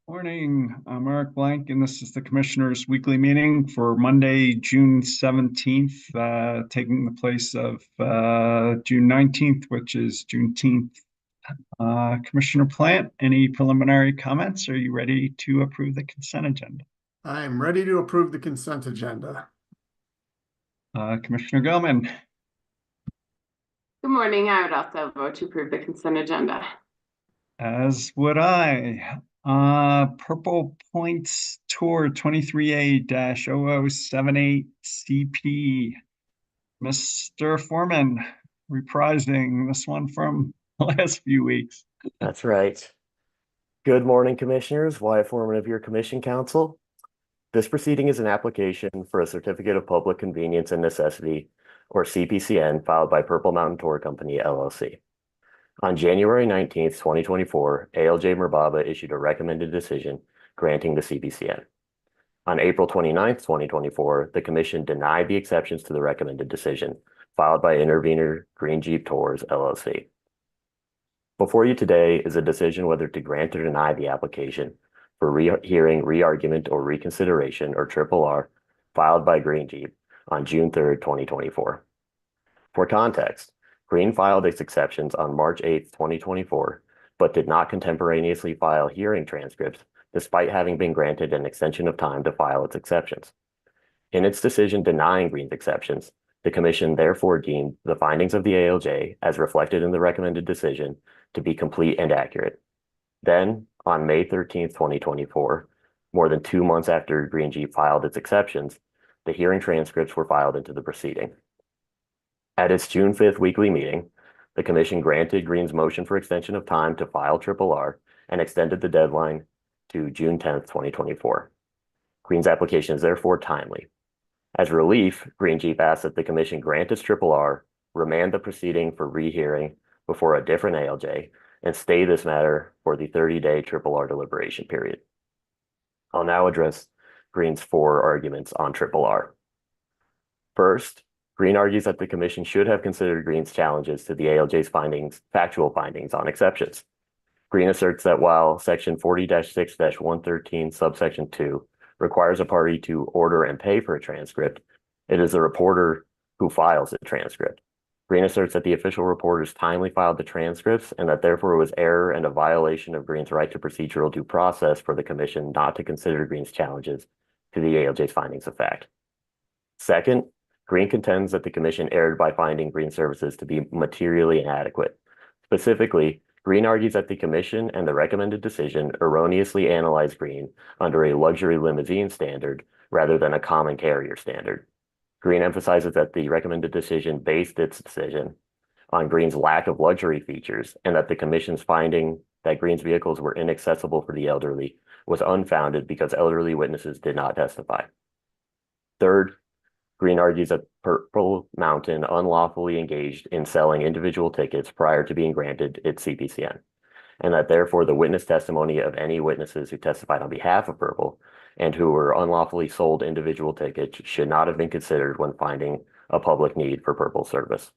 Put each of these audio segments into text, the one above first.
Morning, I'm Eric Blank, and this is the Commissioners' Weekly Meeting for Monday, June 17th, taking the place of June 19th, which is Juneteenth. Commissioner Plant, any preliminary comments? Are you ready to approve the consent agenda? I'm ready to approve the consent agenda. Commissioner Gilman, Good morning. I would also vote to approve the consent agenda. as would I. Purple Points Tour 23A-0078 CP. Mr. Foreman, reprising this one from the last few weeks. That's right. Good morning, Commissioners. Wyatt Foreman of your Commission Council. This proceeding is an application for a Certificate of Public Convenience and Necessity, or CPCN, filed by Purple Mountain Tour Company, LLC. On January 19th, 2024, ALJ Merbaba issued a recommended decision granting the CPCN. On April 29th, 2024, the Commission denied the exceptions to the recommended decision, filed by intervener Green Jeep Tours, LLC. Before you today is a decision whether to grant or deny the application for rehearing, re-argument, or reconsideration, or RRR, filed by Green Jeep on June 3rd, 2024. For context, Green filed its exceptions on March 8th, 2024, but did not contemporaneously file hearing transcripts despite having been granted an extension of time to file its exceptions. In its decision denying Green's exceptions, the Commission therefore deemed the findings of the ALJ, as reflected in the recommended decision, to be complete and accurate. Then, on May 13th, 2024, more than 2 months after Green Jeep filed its exceptions, the hearing transcripts were filed into the proceeding. At its June 5th weekly meeting, the Commission granted Green's motion for extension of time to file RRR and extended the deadline to June 10th, 2024. Green's application is therefore timely. As relief, Green Jeep asked that the Commission grant its RRR, remand the proceeding for rehearing before a different ALJ, and stay this matter for the 30-day RRR deliberation period. I'll now address Green's 4 arguments on RRR. First, Green argues that the Commission should have considered Green's challenges to the ALJ's factual findings on exceptions. Green asserts that while Section 40-6-113, subsection 2, requires a party to order and pay for a transcript, it is the reporter who files the transcript. Green asserts that the official reporters timely filed the transcripts and that therefore it was error and a violation of Green's right to procedural due process for the Commission not to consider Green's challenges to the ALJ's findings of fact. Second, Green contends that the Commission erred by finding Green services to be materially inadequate. Specifically, Green argues that the Commission and the recommended decision erroneously analyzed Green under a luxury limousine standard rather than a common carrier standard. Green emphasizes that the recommended decision based its decision on Green's lack of luxury features and that the Commission's finding that Green's vehicles were inaccessible for the elderly was unfounded because elderly witnesses did not testify. Third, Green argues that Purple Mountain unlawfully engaged in selling individual tickets prior to being granted its CPCN, and that therefore the witness testimony of any witnesses who testified on behalf of Purple and who were unlawfully sold individual tickets should not have been considered when finding a public need for Purple service.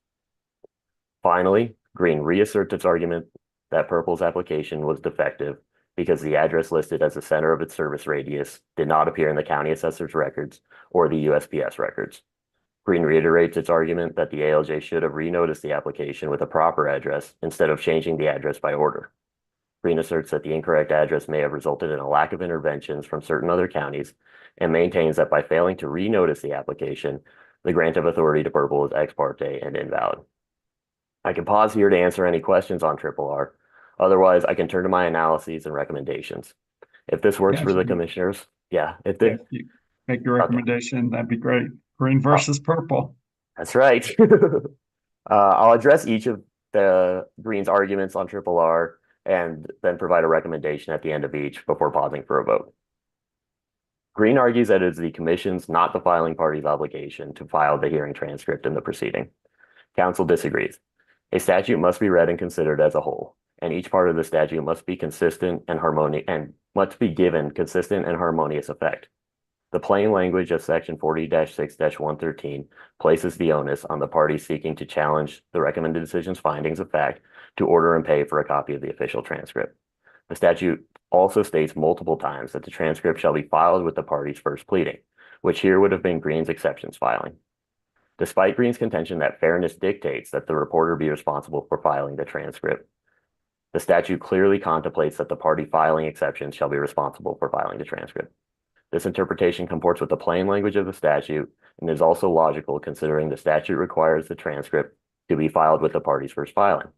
Finally, Green reasserts its argument that Purple's application was defective because the address listed as the center of its service radius did not appear in the county assessor's records or the USPS records. Green reiterates its argument that the ALJ should have renoticed the application with a proper address instead of changing the address by order. Green asserts that the incorrect address may have resulted in a lack of interventions from certain other counties and maintains that by failing to renotice the application, the grant of authority to Purple is ex parte and invalid. I can pause here to answer any questions on RRR. Otherwise, I can turn to my analyses and recommendations. If this works for the commissioners, if you make your recommendation, that'd be great. Green versus Purple. That's right. I'll address each of the Green's arguments on RRR and then provide a recommendation at the end of each before pausing for a vote. Green argues that it is the Commission's, not the filing party's, obligation to file the hearing transcript in the proceeding. Council disagrees. A statute must be read and considered as a whole, and each part of the statute must be consistent and harmonious and must be given consistent and harmonious effect. The plain language of Section 40-6-113 places the onus on the party seeking to challenge the recommended decision's findings of fact to order and pay for a copy of the official transcript. The statute also states multiple times that the transcript shall be filed with the party's first pleading, which here would have been Green's exceptions filing. Despite Green's contention that fairness dictates that the reporter be responsible for filing the transcript, the statute clearly contemplates that the party filing exceptions shall be responsible for filing the transcript. This interpretation comports with the plain language of the statute and is also logical considering the statute requires the transcript to be filed with the party's first filing.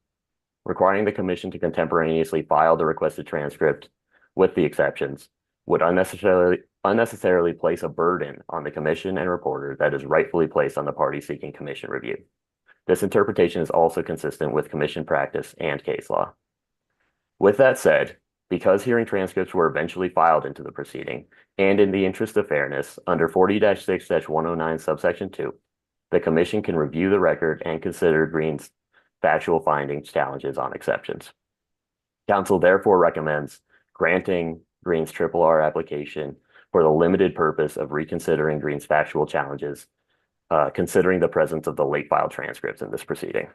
Requiring the commission to contemporaneously file the requested transcript with the exceptions would unnecessarily place a burden on the commission and reporter that is rightfully placed on the party seeking commission review. This interpretation is also consistent with commission practice and case law. With that said, because hearing transcripts were eventually filed into the proceeding, and in the interest of fairness, under 40-6-109 subsection 2, the commission can review the record and consider Green's factual findings challenges on exceptions. Council therefore recommends granting Green's RRR application for the limited purpose of reconsidering Green's factual challenges, considering the presence of the late file transcripts in this proceeding.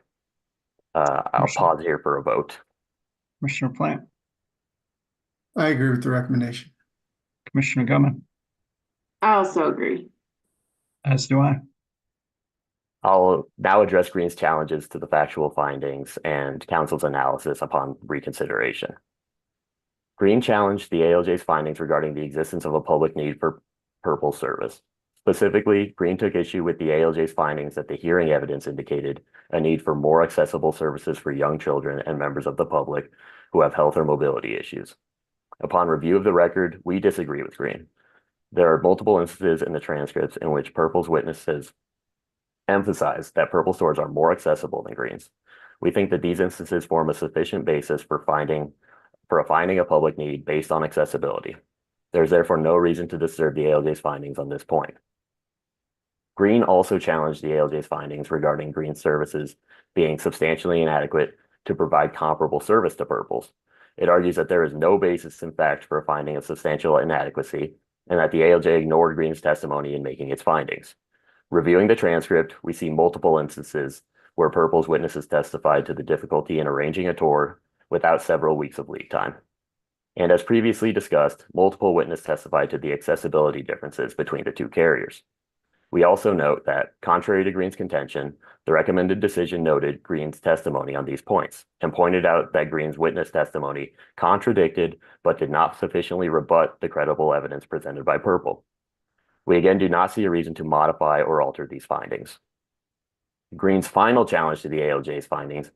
I'll pause here for a vote. Commissioner Plant, I agree with the recommendation. Commissioner Gumman, I also agree. as do I. I'll now address Green's challenges to the factual findings and Council's analysis upon reconsideration. Green challenged the ALJ's findings regarding the existence of a public need for purple service. Specifically, Green took issue with the ALJ's findings that the hearing evidence indicated a need for more accessible services for young children and members of the public who have health or mobility issues. Upon review of the record, we disagree with Green. There are multiple instances in the transcripts in which Purple's witnesses emphasize that Purple stores are more accessible than Green's. We think that these instances form a sufficient basis for a finding of public need based on accessibility. There is therefore no reason to disturb the ALJ's findings on this point. Green also challenged the ALJ's findings regarding Green's services being substantially inadequate to provide comparable service to Purple's. It argues that there is no basis in fact for a finding of substantial inadequacy and that the ALJ ignored Green's testimony in making its findings. Reviewing the transcript, we see multiple instances where Purple's witnesses testified to the difficulty in arranging a tour without several weeks of lead time. And as previously discussed, multiple witnesses testified to the accessibility differences between the two carriers. We also note that, contrary to Green's contention, the recommended decision noted Green's testimony on these points and pointed out that Green's witness testimony contradicted but did not sufficiently rebut the credible evidence presented by Purple. We again do not see a reason to modify or alter these findings. Green's final challenge to the ALJ's findings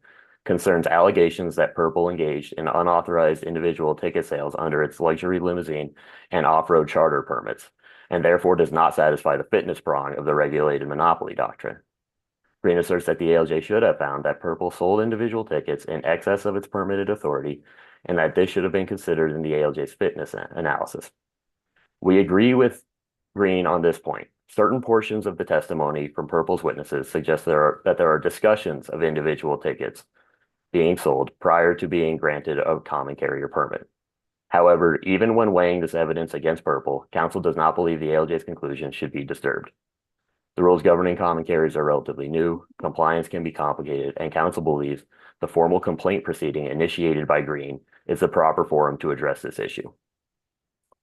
concerns allegations that Purple engaged in unauthorized individual ticket sales under its luxury limousine and off-road charter permits, and therefore does not satisfy the fitness prong of the regulated monopoly doctrine. Green asserts that the ALJ should have found that Purple sold individual tickets in excess of its permitted authority, and that this should have been considered in the ALJ's fitness analysis. We agree with Green on this point. Certain portions of the testimony from Purple's witnesses suggest that there are discussions of individual tickets being sold prior to being granted a common carrier permit. However, even when weighing this evidence against Purple, Council does not believe the ALJ's conclusion should be disturbed. The rules governing common carriers are relatively new, compliance can be complicated, and Council believes the formal complaint proceeding initiated by Green is the proper forum to address this issue.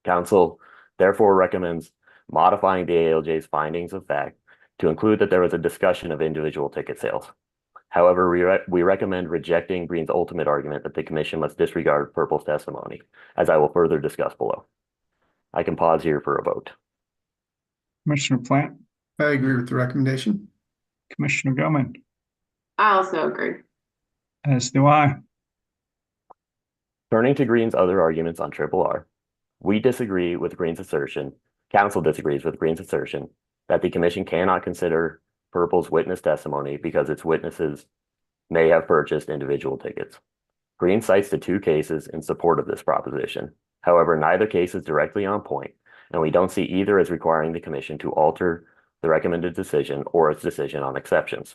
Council therefore recommends modifying the ALJ's findings of fact to include that there was a discussion of individual ticket sales. However, we recommend rejecting Green's ultimate argument that the Commission must disregard Purple's testimony, as I will further discuss below. I can pause here for a vote. Commissioner Plant, I agree with the recommendation. Commissioner Gumman, I also agree. as do I. Turning to Green's other arguments on RRR, we disagree with Green's assertion, Council disagrees with Green's assertion, that the Commission cannot consider Purple's witness testimony because its witnesses may have purchased individual tickets. Green cites the two cases in support of this proposition. However, neither case is directly on point, and we don't see either as requiring the Commission to alter the recommended decision or its decision on exceptions.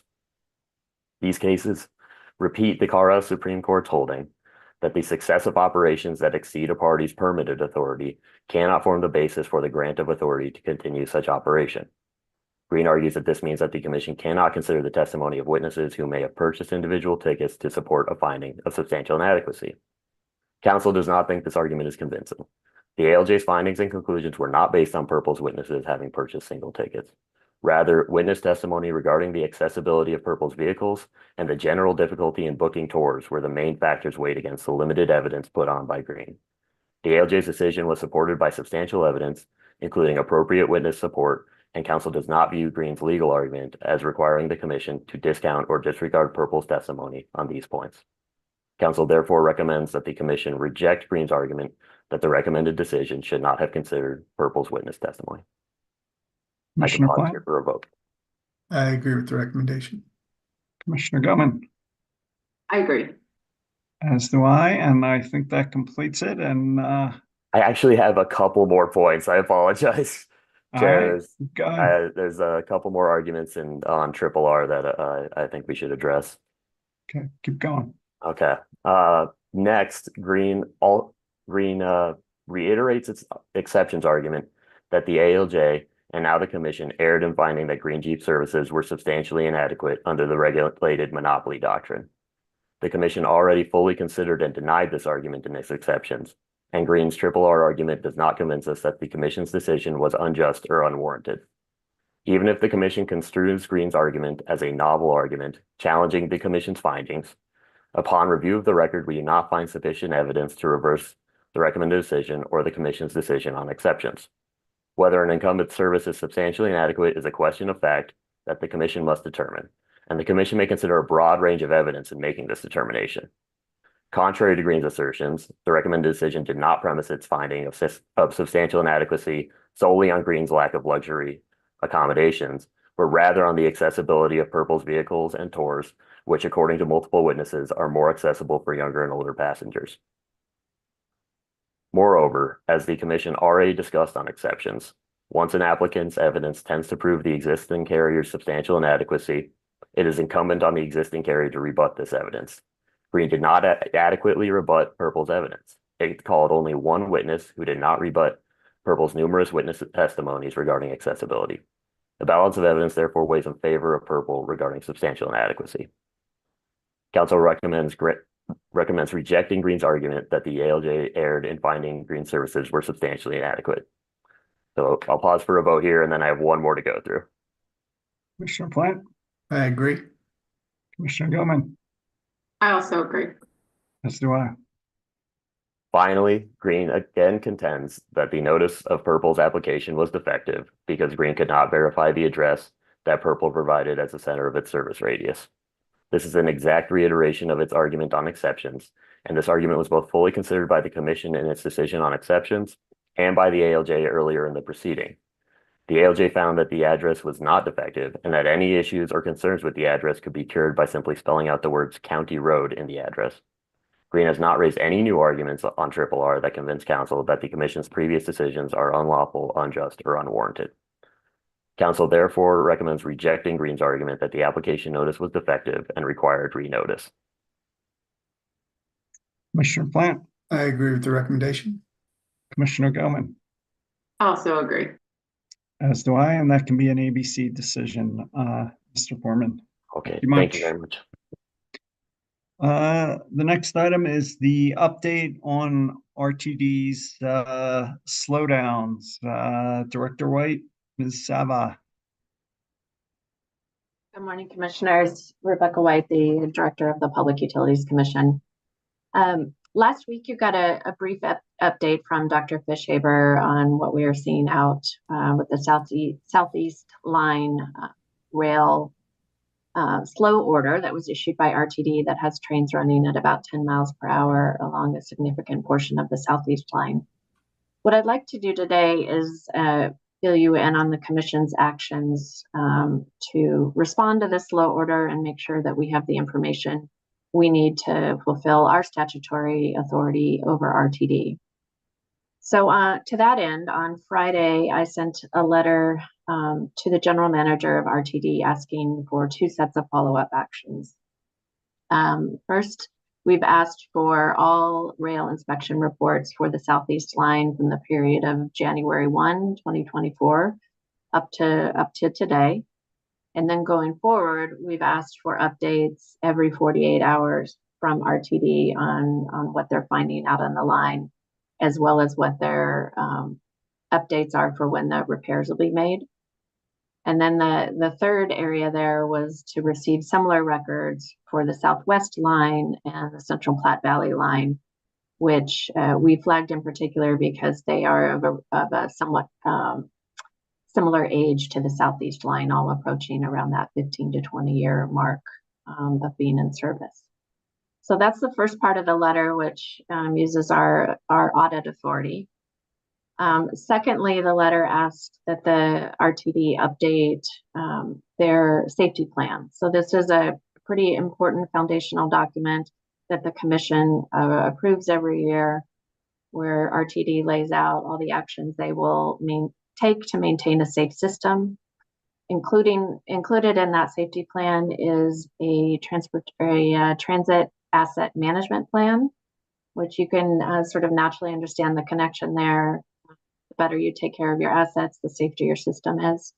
These cases repeat the Colorado Supreme Court's holding that the successive operations that exceed a party's permitted authority cannot form the basis for the grant of authority to continue such operation. Green argues that this means that the Commission cannot consider the testimony of witnesses who may have purchased individual tickets to support a finding of substantial inadequacy. Council does not think this argument is convincing. The ALJ's findings and conclusions were not based on Purple's witnesses having purchased single tickets. Rather, witness testimony regarding the accessibility of Purple's vehicles and the general difficulty in booking tours were the main factors weighed against the limited evidence put on by Green. The ALJ's decision was supported by substantial evidence, including appropriate witness support, and Council does not view Green's legal argument as requiring the Commission to discount or disregard Purple's testimony on these points. Council therefore recommends that the Commission reject Green's argument that the recommended decision should not have considered Purple's witness testimony. I can Commissioner pause Plant, here for a vote. I agree with the recommendation. Commissioner Goman, I agree. as do I, and I think that completes it. And I actually have a couple more points. I apologize. all Chair, right, go ahead. there's a couple more arguments on Triple R that I think we should address. Okay, keep going. Okay. Next, Green reiterates its exceptions argument that the ALJ and now the Commission erred in finding that Green Jeep services were substantially inadequate under the regulated monopoly doctrine. The Commission already fully considered and denied this argument in its exceptions, and Green's Triple R argument does not convince us that the Commission's decision was unjust or unwarranted. Even if the Commission construes Green's argument as a novel argument, challenging the Commission's findings, upon review of the record, we do not find sufficient evidence to reverse the recommended decision or the Commission's decision on exceptions. Whether an incumbent service is substantially inadequate is a question of fact that the Commission must determine, and the Commission may consider a broad range of evidence in making this determination. Contrary to Green's assertions, the recommended decision did not premise its finding of substantial inadequacy solely on Green's lack of luxury accommodations, but rather on the accessibility of Purple's vehicles and tours, which according to multiple witnesses are more accessible for younger and older passengers. Moreover, as the Commission already discussed on exceptions, once an applicant's evidence tends to prove the existing carrier's substantial inadequacy, it is incumbent on the existing carrier to rebut this evidence. Green did not adequately rebut Purple's evidence. It called only one witness who did not rebut Purple's numerous witness testimonies regarding accessibility. The balance of evidence therefore weighs in favor of Purple regarding substantial inadequacy. Council recommends rejecting Green's argument that the ALJ erred in finding Green services were substantially inadequate. So I'll pause for a vote here, and then I have one more to go through. Commissioner Plant, I agree. Commissioner Goman, I also agree. as do I. Finally, Green again contends that the notice of Purple's application was defective because Green could not verify the address that Purple provided as the center of its service radius. This is an exact reiteration of its argument on exceptions, and this argument was both fully considered by the Commission in its decision on exceptions and by the ALJ earlier in the proceeding. The ALJ found that the address was not defective and that any issues or concerns with the address could be cured by simply spelling out the words County Road in the address. Green has not raised any new arguments on Triple R that convince Council that the Commission's previous decisions are unlawful, unjust, or unwarranted. Council therefore recommends rejecting Green's argument that the application notice was defective and required renotice. Commissioner Plant, I agree with the recommendation. Commissioner Goman, I also agree. as do I, and that can be an ABC decision, Mr. Foreman. Okay, you thank much. you very much. The next item is the update on RTD's slowdowns. Director White, Ms. Sava. Good morning, Commissioners. Rebecca White, the Director of the Public Utilities Commission. Last week, you got a brief update from Dr. Fishaber on what we are seeing out with the Southeast Line rail slow order that was issued by RTD that has trains running at about 10 miles per hour along a significant portion of the Southeast Line. What I'd like to do today is fill you in on the Commission's actions to respond to this slow order and make sure that we have the information we need to fulfill our statutory authority over RTD. So to that end, on Friday, I sent a letter to the General Manager of RTD asking for 2 sets of follow-up actions. First, we've asked for all rail inspection reports for the Southeast Line from the period of January 1, 2024 up to today. And then going forward, we've asked for updates every 48 hours from RTD on what they're finding out on the line, as well as what their updates are for when the repairs will be made. And then the third area there was to receive similar records for the Southwest line and the Central Platte Valley line, which we flagged in particular because they are of a somewhat similar age to the Southeast line, all approaching around that 15 to 20 year mark of being in service. So that's the first part of the letter, which uses our audit authority. Secondly, the letter asked that the RTD update their safety plan. So this is a pretty important foundational document that the commission approves every year, where RTD lays out all the actions they will take to maintain a safe system. Included in that safety plan is a transit asset management plan, which you can sort of naturally understand the connection there. The better you take care of your assets, the safer your system is.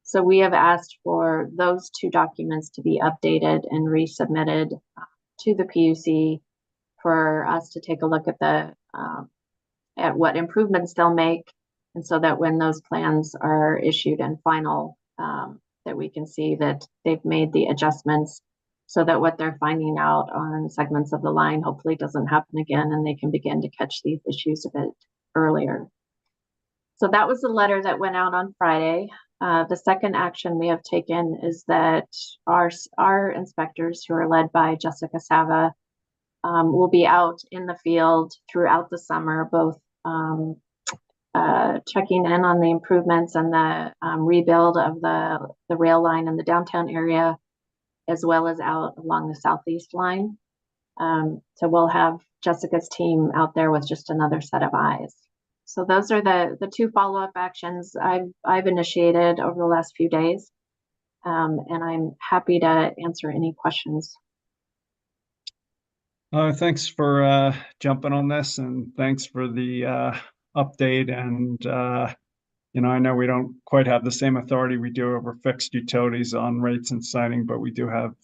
So we have asked for those two documents to be updated and resubmitted to the PUC for us to take a look at what improvements they'll make, and so that when those plans are issued and final, that we can see that they've made the adjustments so that what they're finding out on segments of the line hopefully doesn't happen again, and they can begin to catch these issues a bit earlier. So that was the letter that went out on Friday. The second action we have taken is that our inspectors, who are led by Jessica Sava, will be out in the field throughout the summer, both checking in on the improvements and the rebuild of the rail line in the downtown area, as well as out along the Southeast line. So we'll have Jessica's team out there with just another set of eyes. So those are the two follow-up actions I've initiated over the last few days, and I'm happy to answer any questions. Thanks for jumping on this, and thanks for the update. And I know we don't quite have the same authority we do over fixed utilities on rates and siting, but we do have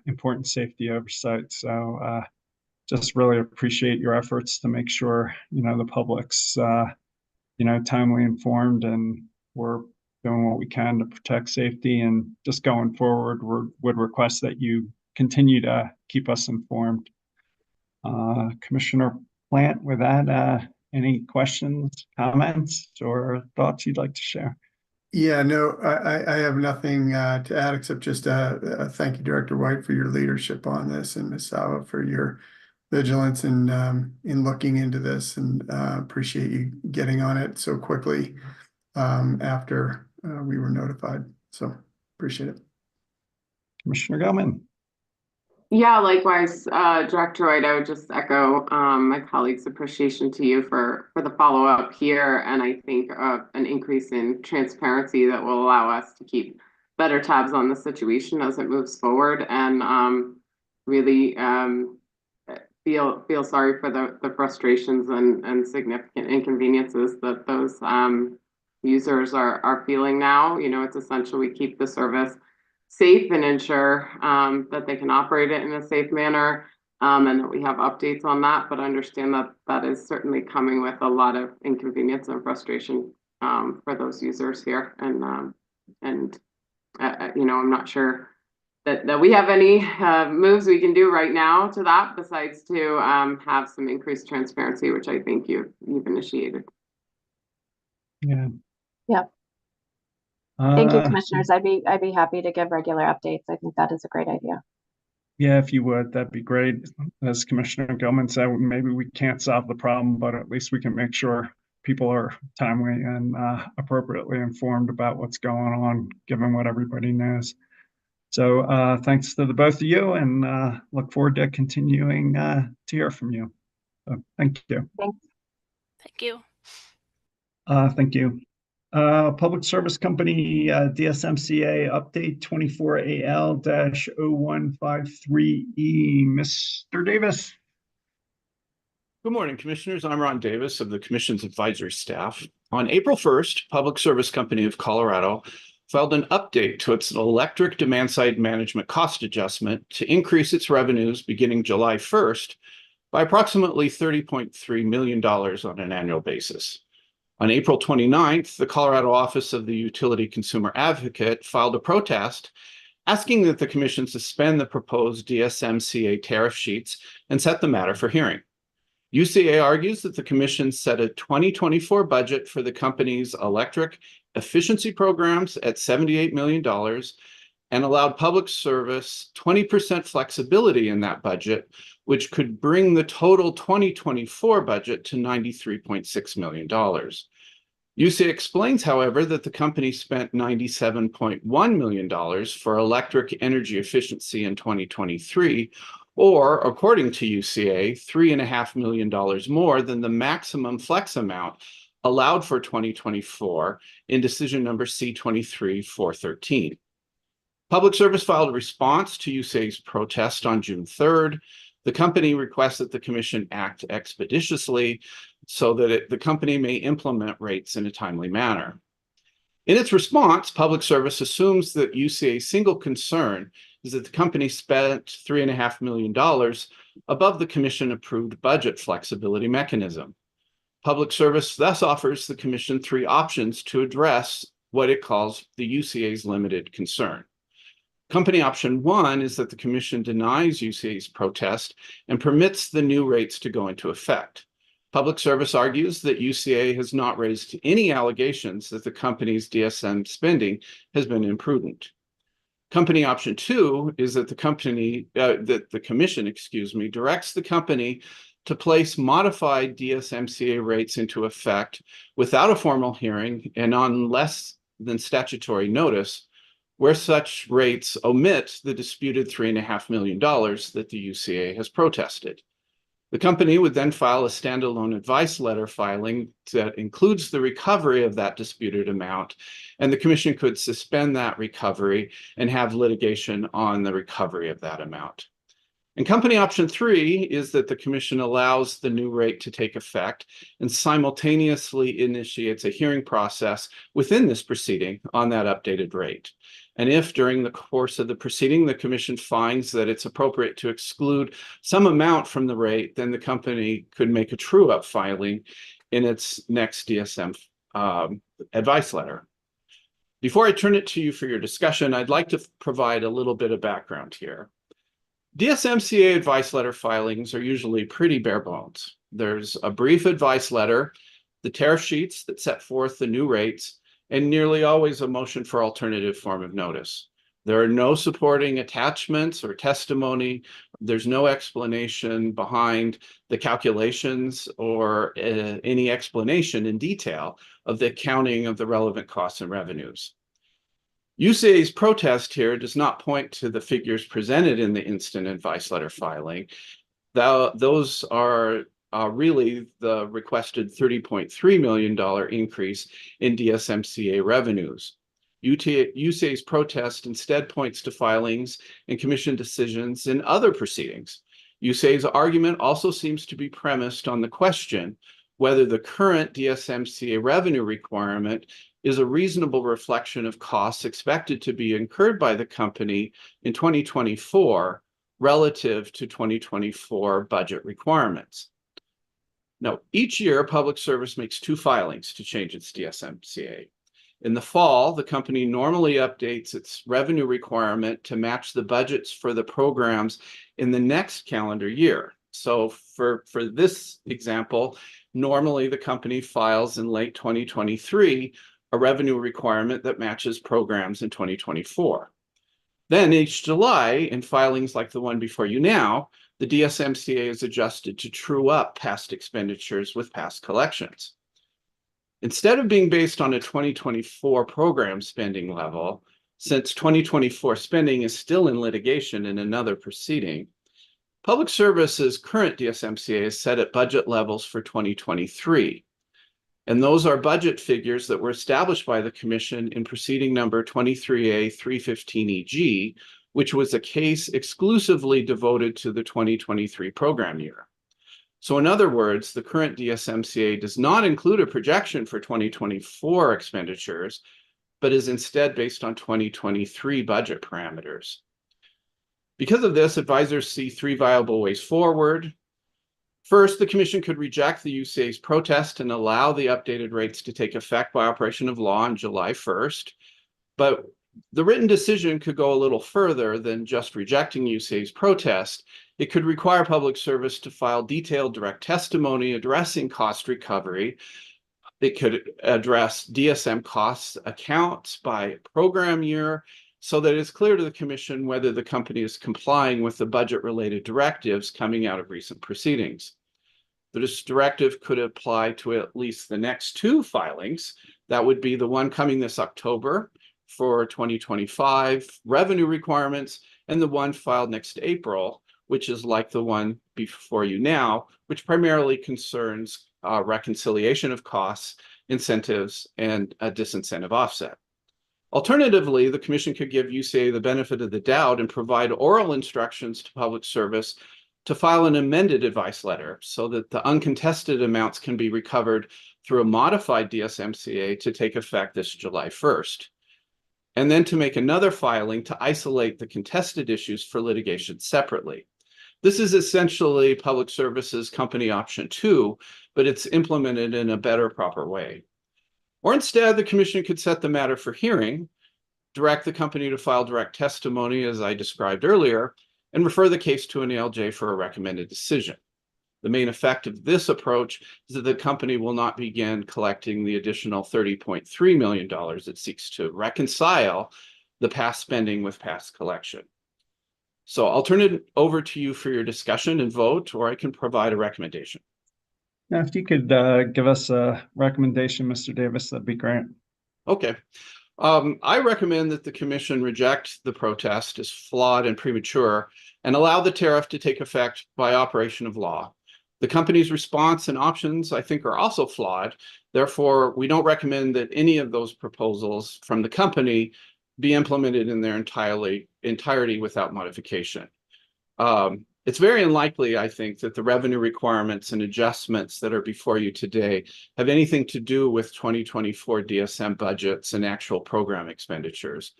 important safety oversight. So just really appreciate your efforts to make sure the public's timely informed, and we're doing what we can to protect safety. And just going forward, would request that you continue to keep us informed. Commissioner Plant, with that, any questions, comments, or thoughts you'd like to share? Yeah, no, I have nothing to add except just thank you, Director White, for your leadership on this, and Ms. Sava for your vigilance in looking into this, and appreciate you getting on it so quickly after we were notified. So appreciate it. Commissioner Gelman. Yeah, likewise, Director White, I would just echo my colleague's appreciation to you for the follow-up here, and I think an increase in transparency that will allow us to keep better tabs on the situation as it moves forward, and really feel sorry for the frustrations and significant inconveniences that those users are feeling now. It's essential we keep the service safe and ensure that they can operate it in a safe manner, and that we have updates on that, but understand that that is certainly coming with a lot of inconvenience and frustration for those users here. And I'm not sure that we have any moves we can do right now to that, besides to have some increased transparency, which I think you've initiated. Yeah. Yep. Thank you, commissioners. I'd be happy to give regular updates. I think that is a great idea. Yeah, if you would, that'd be great. As Commissioner Gilman said, maybe we can't solve the problem, but at least we can make sure people are timely and appropriately informed about what's going on, given what everybody knows. So thanks to the both of you, and look forward to continuing to hear from you. So thank you. Thanks. Thank you. Thank you. Public Service Company DSMCA update 24AL-0153E. Mr. Davis. Good morning, Commissioners. I'm Ron Davis of the Commission's advisory staff. On April 1st, Public Service Company of Colorado filed an update to its electric demand-side management cost adjustment to increase its revenues beginning July 1st by approximately $30.3 million on an annual basis. On April 29th, the Colorado Office of the Utility Consumer Advocate filed a protest asking that the Commission suspend the proposed DSMCA tariff sheets and set the matter for hearing. UCA argues that the Commission set a 2024 budget for the company's electric efficiency programs at $78 million and allowed Public Service 20% flexibility in that budget, which could bring the total 2024 budget to $93.6 million. UCA explains, however, that the company spent $97.1 million for electric energy efficiency in 2023, or, according to UCA, $3.5 million more than the maximum flex amount allowed for 2024 in decision number C-23-413. Public Service filed a response to UCA's protest on June 3rd. The company requests that the Commission act expeditiously so that the company may implement rates in a timely manner. In its response, Public Service assumes that UCA's single concern is that the company spent $3.5 million above the Commission-approved budget flexibility mechanism. Public Service thus offers the Commission three options to address what it calls the UCA's limited concern. Company option one is that the Commission denies UCA's protest and permits the new rates to go into effect. Public Service argues that UCA has not raised any allegations that the company's DSM spending has been imprudent. Company option two is that the Commission directs the company to place modified DSMCA rates into effect without a formal hearing and on less than statutory notice, where such rates omit the disputed $3.5 million that the UCA has protested. The company would then file a standalone advice letter filing that includes the recovery of that disputed amount, and the Commission could suspend that recovery and have litigation on the recovery of that amount. And company option three is that the Commission allows the new rate to take effect and simultaneously initiates a hearing process within this proceeding on that updated rate. And if during the course of the proceeding, the Commission finds that it's appropriate to exclude some amount from the rate, then the company could make a true-up filing in its next DSM advice letter. Before I turn it to you for your discussion, I'd like to provide a little bit of background here. DSMCA advice letter filings are usually pretty bare bones. There's a brief advice letter, the tariff sheets that set forth the new rates, and nearly always a motion for alternative form of notice. There are no supporting attachments or testimony. There's no explanation behind the calculations or any explanation in detail of the accounting of the relevant costs and revenues. UCA's protest here does not point to the figures presented in the instant advice letter filing. Those are really the requested $30.3 million increase in DSMCA revenues. UCA's protest instead points to filings and Commission decisions in other proceedings. UCA's argument also seems to be premised on the question whether the current DSMCA revenue requirement is a reasonable reflection of costs expected to be incurred by the company in 2024 relative to 2024 budget requirements. Now, each year, Public Service makes two filings to change its DSMCA. In the fall, the company normally updates its revenue requirement to match the budgets for the programs in the next calendar year. So for this example, normally the company files in late 2023 a revenue requirement that matches programs in 2024. Then each July, in filings like the one before you now, the DSMCA is adjusted to true up past expenditures with past collections. Instead of being based on a 2024 program spending level, since 2024 spending is still in litigation in another proceeding, Public Service's current DSMCA is set at budget levels for 2023. And those are budget figures that were established by the Commission in proceeding number 23A 315EG, which was a case exclusively devoted to the 2023 program year. So in other words, the current DSMCA does not include a projection for 2024 expenditures, but is instead based on 2023 budget parameters. Because of this, advisors see three viable ways forward. First, the commission could reject the UCA's protest and allow the updated rates to take effect by operation of law on July 1st. But the written decision could go a little further than just rejecting UCA's protest. It could require public service to file detailed direct testimony addressing cost recovery. It could address DSM costs accounts by program year so that it's clear to the commission whether the company is complying with the budget-related directives coming out of recent proceedings. This directive could apply to at least the next two filings. That would be the one coming this October for 2025 revenue requirements, and the one filed next April, which is like the one before you now, which primarily concerns reconciliation of costs, incentives, and a disincentive offset. Alternatively, the commission could give UCA the benefit of the doubt and provide oral instructions to public service to file an amended advice letter so that the uncontested amounts can be recovered through a modified DSMCA to take effect this July 1st. And then to make another filing to isolate the contested issues for litigation separately. This is essentially public services company option 2, but it's implemented in a better, proper way. Or instead, the commission could set the matter for hearing, direct the company to file direct testimony, as I described earlier, and refer the case to an ALJ for a recommended decision. The main effect of this approach is that the company will not begin collecting the additional $30.3 million it seeks to reconcile the past spending with past collection. So I'll turn it over to you for your discussion and vote, or I can provide a recommendation. Now, if you could give us a recommendation, Mr. Davis, that'd be great. Okay. I recommend that the commission reject the protest as flawed and premature and allow the tariff to take effect by operation of law. The company's response and options, I think, are also flawed. Therefore, we don't recommend that any of those proposals from the company be implemented in their entirety without modification. It's very unlikely, I think, that the revenue requirements and adjustments that are before you today have anything to do with 2024 DSM budgets and actual program expenditures.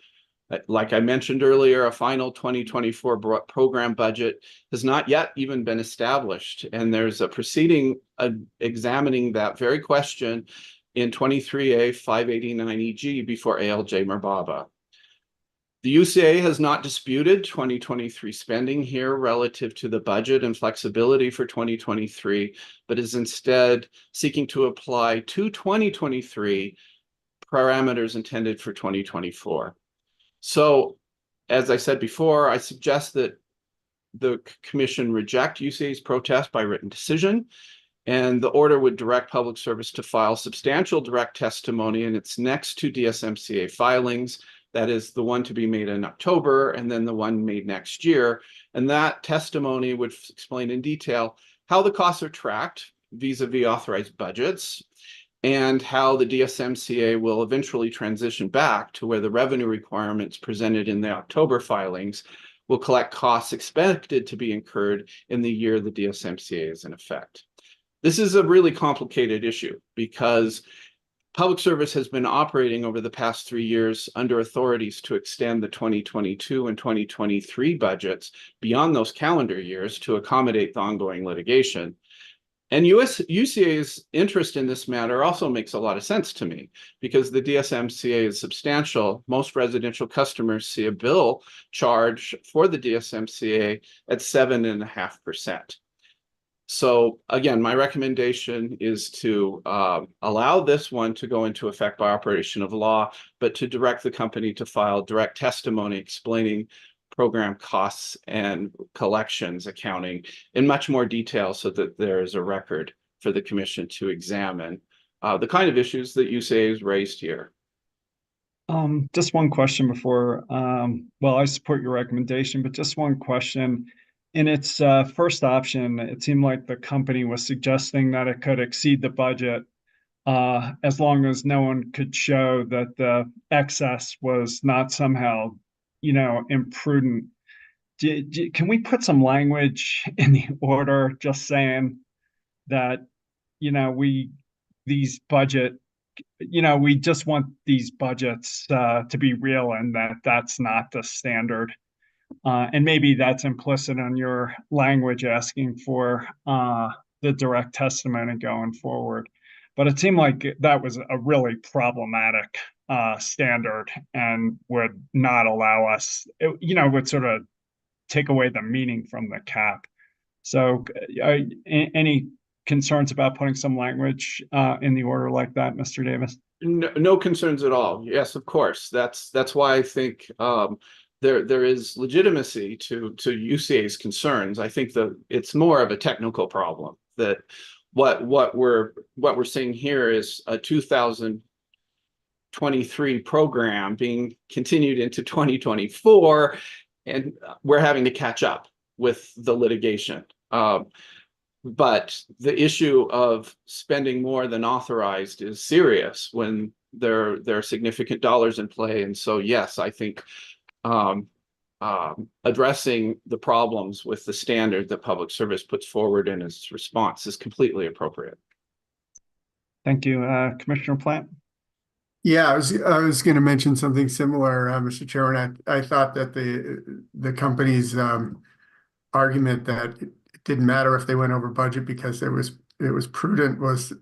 Like I mentioned earlier, a final 2024 program budget has not yet even been established, and there's a proceeding examining that very question in 23A 589EG before ALJ Merbaba. The UCA has not disputed 2023 spending here relative to the budget and flexibility for 2023, but is instead seeking to apply to 2023 parameters intended for 2024. So, as I said before, I suggest that the commission reject UCA's protest by written decision, and the order would direct public service to file substantial direct testimony in its next two DSMCA filings. That is the one to be made in October and then the one made next year. And that testimony would explain in detail how the costs are tracked vis-a-vis authorized budgets and how the DSMCA will eventually transition back to where the revenue requirements presented in the October filings will collect costs expected to be incurred in the year the DSMCA is in effect. This is a really complicated issue because public service has been operating over the past 3 years under authorities to extend the 2022 and 2023 budgets beyond those calendar years to accommodate the ongoing litigation. And UCA's interest in this matter also makes a lot of sense to me because the DSMCA is substantial. Most residential customers see a bill charge for the DSMCA at 7.5%. So again, my recommendation is to allow this one to go into effect by operation of law, but to direct the company to file direct testimony explaining program costs and collections accounting in much more detail so that there is a record for the commission to examine the kind of issues that UCA has raised here. Just one question before, well, I support your recommendation, but just one question. In its first option, it seemed like the company was suggesting that it could exceed the budget as long as no one could show that the excess was not somehow, imprudent. Can we put some language in the order just saying that, these budget we just want these budgets to be real, and that's not the standard. And maybe that's implicit in your language asking for the direct testimony going forward. But it seemed like that was a really problematic standard and would not allow us, would sort of take away the meaning from the cap. So any concerns about putting some language in the order like that, Mr. Davis? No concerns at all. Yes, of course. That's why I think there is legitimacy to UCA's concerns. I think that it's more of a technical problem, that what we're seeing here is a 2023 program being continued into 2024, and we're having to catch up with the litigation. But the issue of spending more than authorized is serious when there are significant dollars in play. And so, yes, I think addressing the problems with the standard that public service puts forward in its response is completely appropriate. Thank you. Commissioner Plant? Yeah, I was going to mention something similar, Mr. Chairman. I thought that the company's argument that it didn't matter if they went over budget because it was prudent was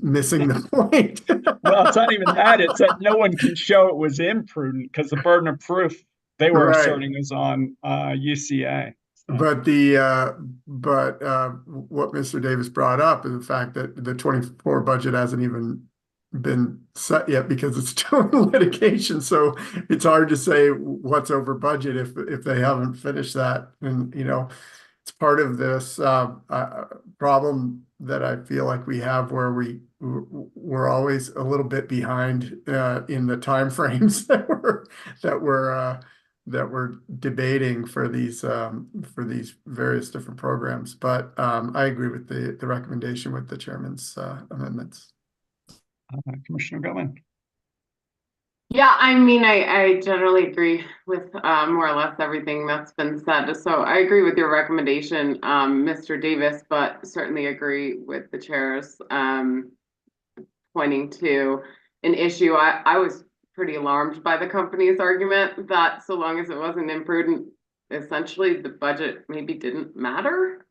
missing the point. Well, it's not even that. It's that no one can show it was imprudent because the burden of proof they were asserting is on UCA. So. But what Mr. Davis brought up is the fact that the 24 budget hasn't even been set yet because it's still in litigation. So it's hard to say what's over budget if they haven't finished that. And it's part of this problem that I feel like we have, where we're always a little bit behind in the timeframes that we're debating for these various different programs. But I agree with the recommendation with the chairman's amendments. Commissioner Goodman. Yeah, I mean, I generally agree with more or less everything that's been said. So I agree with your recommendation, Mr. Davis, but certainly agree with the chair's pointing to an issue. I was pretty alarmed by the company's argument that so long as it wasn't imprudent, essentially the budget maybe didn't matter.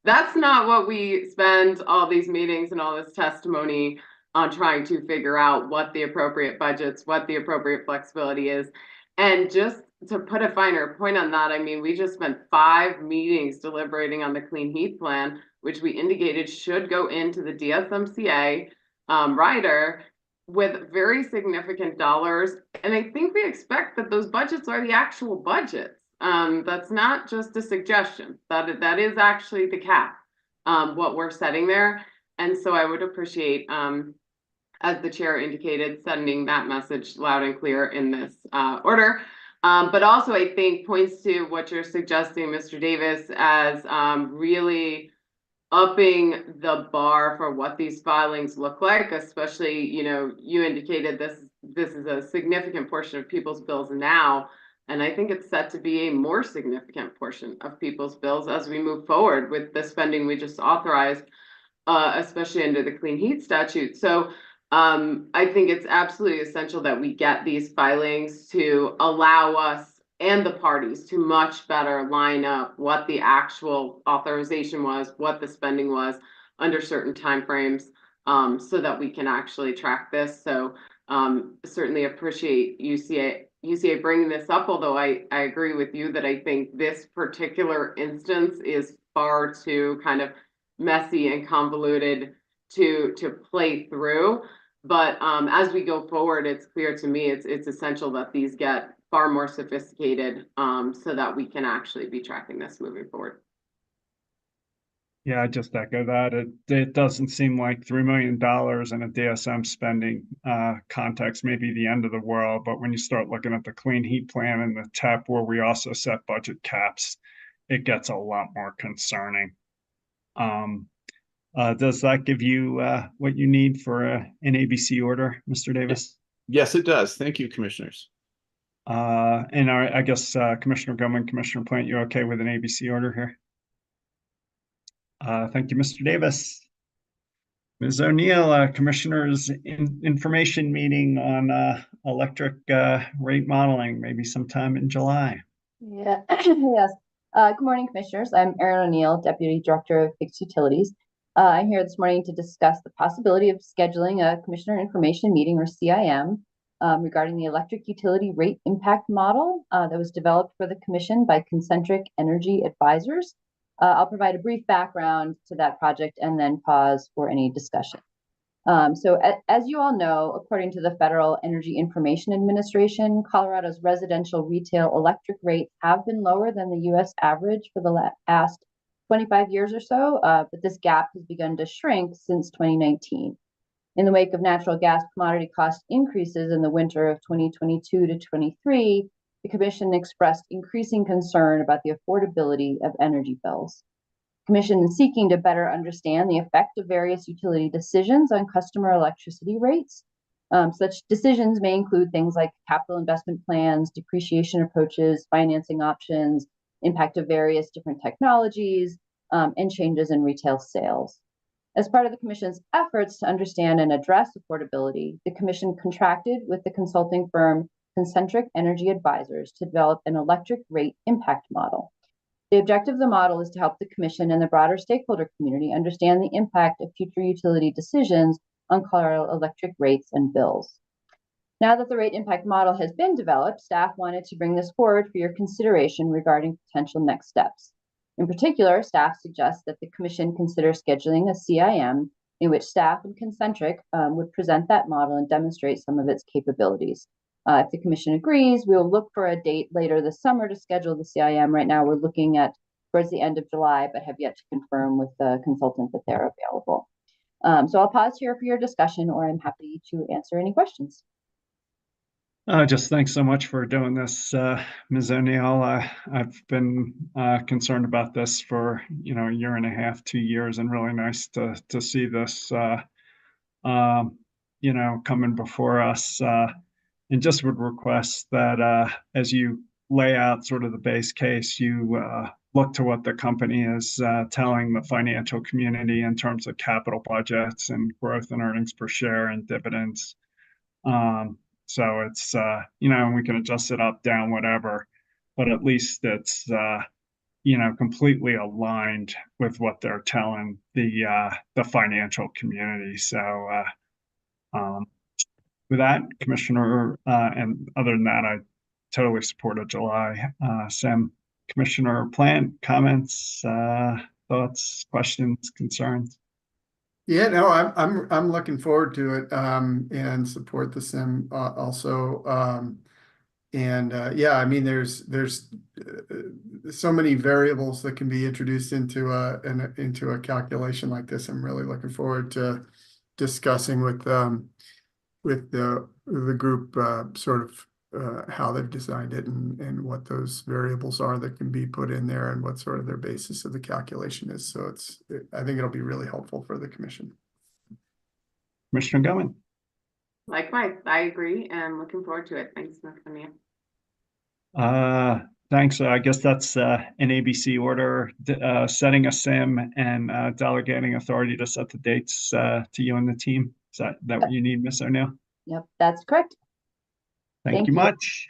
That's not what we spend all these meetings and all this testimony on, trying to figure out what the appropriate budgets, what the appropriate flexibility is. And just to put a finer point on that, I mean, we just spent 5 meetings deliberating on the clean heat plan, which we indicated should go into the DSMCA rider with very significant dollars. And I think we expect that those budgets are the actual budgets. That's not just a suggestion, that is actually the cap, what we're setting there. And so I would appreciate, as the chair indicated, sending that message loud and clear in this order. But also, I think, points to what you're suggesting, Mr. Davis, as really upping the bar for what these filings look like, especially, you indicated this is a significant portion of people's bills now. And I think it's set to be a more significant portion of people's bills as we move forward with the spending we just authorized, especially under the clean heat statute. So I think it's absolutely essential that we get these filings to allow us and the parties to much better line up what the actual authorization was, what the spending was under certain timeframes, so that we can actually track this. So certainly appreciate UCA bringing this up, although I agree with you that I think this particular instance is far too kind of messy and convoluted to play through. But as we go forward, it's clear to me it's essential that these get far more sophisticated, so that we can actually be tracking this moving forward. Yeah, I just echo that. It doesn't seem like $3 million in a DSM spending context may be the end of the world, but when you start looking at the clean heat plan and the TEP, where we also set budget caps, it gets a lot more concerning. Does that give you what you need for an ABC order, Mr. Davis? Yes, it does. Thank you, commissioners. And I guess Commissioner Goodman, Commissioner Plant, you're okay with an ABC order here? Thank you, Mr. Davis. Ms. O'Neill, Commissioners information meeting on electric rate modeling, maybe sometime in July. Yeah, yes. Good morning, Commissioners. I'm Erin O'Neill, Deputy Director of Fixed Utilities. I'm here this morning to discuss the possibility of scheduling a Commissioner Information Meeting, or CIM, regarding the electric utility rate impact model that was developed for the Commission by Concentric Energy Advisors. I'll provide a brief background to that project and then pause for any discussion. As you all know, according to the Federal Energy Information Administration, Colorado's residential retail electric rates have been lower than the U.S. average for the past 25 years or so, but this gap has begun to shrink since 2019. In the wake of natural gas commodity cost increases in the winter of 2022 to 23, the Commission expressed increasing concern about the affordability of energy bills. Commission is seeking to better understand the effect of various utility decisions on customer electricity rates. Such decisions may include things like capital investment plans, depreciation approaches, financing options, impact of various different technologies, and changes in retail sales. As part of the Commission's efforts to understand and address affordability, the Commission contracted with the consulting firm Concentric Energy Advisors to develop an electric rate impact model. The objective of the model is to help the Commission and the broader stakeholder community understand the impact of future utility decisions on Colorado electric rates and bills. Now that the rate impact model has been developed, staff wanted to bring this forward for your consideration regarding potential next steps. In particular, staff suggests that the Commission consider scheduling a CIM in which staff and Concentric would present that model and demonstrate some of its capabilities. If the Commission agrees, we'll look for a date later this summer to schedule the CIM. Right now, we're looking at towards the end of July, but have yet to confirm with the consultant that they're available. So I'll pause here for your discussion, or I'm happy to answer any questions. Just thanks so much for doing this, Ms. O'Neill. I've been concerned about this for a year and a half, 2 years, and really nice to see this coming before us. And just would request that as you lay out sort of the base case, you look to what the company is telling the financial community in terms of capital budgets and growth in earnings per share and dividends. So it's, we can adjust it up, down, whatever, but at least it's, completely aligned with what they're telling the financial community. So with that, Commissioner, and other than that, I totally support a July SIM. Commissioner Plant, comments, thoughts, questions, concerns? Yeah, no, I'm looking forward to it, and support the SIM also. Yeah, I mean, there's so many variables that can be introduced into a calculation like this. I'm really looking forward to discussing with the group sort of how they've designed it and what those variables are that can be put in there and what sort of their basis of the calculation is. So I think it'll be really helpful for the Commission. Commissioner Gilman. Likewise, I agree and looking forward to it. Thanks, Ms. O'Neill. Thanks. I guess that's an ABC order, setting a SIM and delegating authority to set the dates to you and the team. Is that what you need, Ms. O'Neill? Yep, that's correct. Thank you much.